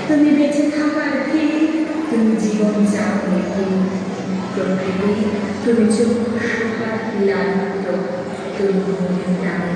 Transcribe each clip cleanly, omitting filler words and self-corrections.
তুমি বেঁচে থাকার কি তুমি জীবন জানো প্রকৃতি তুমি চক্ষু লালিত তুমি প্রাণে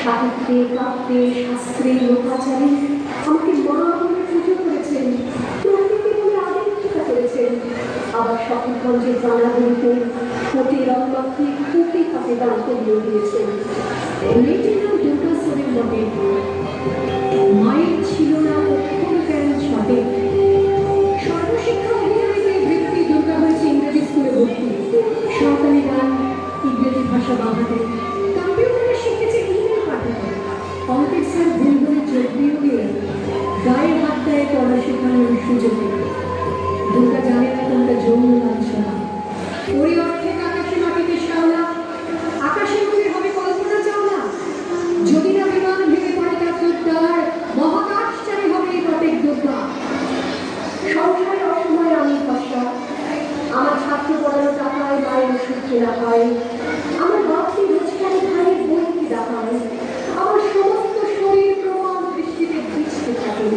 সাহিত্যে কাব্যে শাস্ত্রে লোকাচারে আমাকে বড় আগুনে পুজো করেছেন, প্রকৃতি বলে আদিত্যতা করেছেন। আবার শতগঞ্জের জানাগুলিতে কোটি রক্তাক্ষে কোটি কাপে দান করিয়ে দিয়েছেন। লেটেনার দুর্গা সরের মতে মায়ের ছিল না কখনো কেন ছটে। সর্বশিক্ষা অভিযানে বৃত্তি দুর্গা হয়েছে ইংরেজি স্কুলে ভর্তি, সাঁওতালি গান, ইংরেজি ভাষা বাংলাতে, কম্পিউটারে শিখেছে ইমেল পাঠাতে, অঙ্কের স্যার ভুল করে চোখ দিয়ে গায়ে হাত দেয় পড়া শেখানোর সুযোগে। দুর্গা জানে না কোনটা যৌন লাঞ্ছনা। ওই অর্থে আকাশে মাটিতে শ্যাওলা, আকাশের মধ্যে হবে কল্পনা চাওলা। যদি না বিমান ভেঙে পড়ে তার দুর্গার, মহাকাশ চারে হবে প্রত্যেক দুর্গা। সংসারে অসময় আমি ফসা, আমার ছাত্র পড়ানো টাকায় মায়ের ওষুধ কেনা হয়, আমার বাপকে রোজগারে ভাইয়ের বইকে দেখায়, আমার সমস্ত শরীর প্রমাণ দৃষ্টিতে ভিজতে থাকে।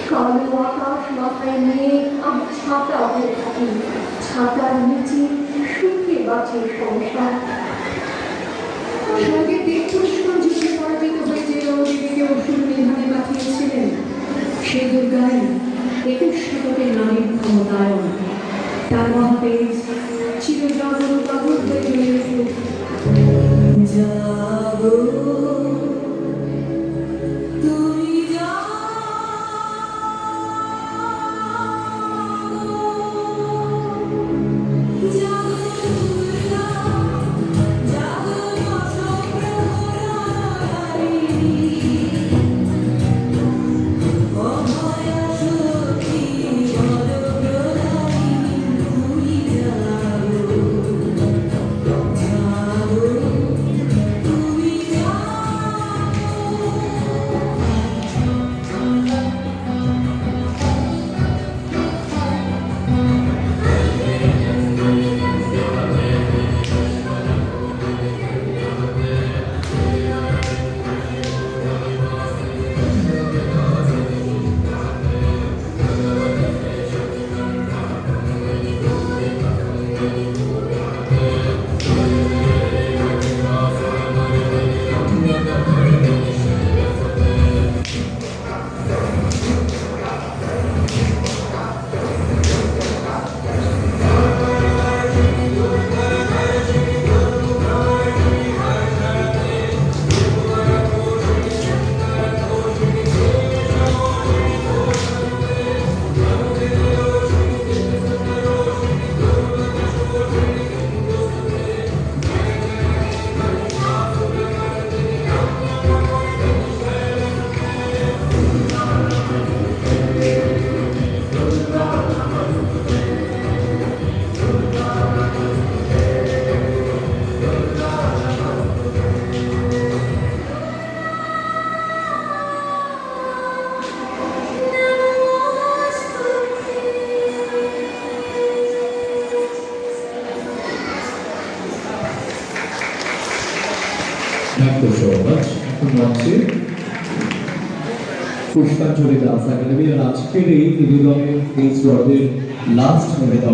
কালো আকাশ মাথায় নিয়ে আমি ছাতা হয়ে থাকি, ছাতার নিচে সুখে বাঁচে সংসার। স্বর্গের দেব পুরস্কার যুদ্ধে পরাজিত হয়ে যে রণদেবীকে অসুর নিধানে পাঠিয়েছিলেন, সেই দুর্গাই 21 শতকের নারীর ক্ষমতায়ন। তার মহাতেজ চিরজাগরুক অবুদ্ধ হয়ে উঠল। জাগো তুমি তুমি থ্যাংক ইউ সো মাচ। এখন মঞ্চে পুষ্পাঞ্জলি ডান্স একাডেমি আর আজকের এই নিবেদনের এই স্লটের লাস্ট নিবেদন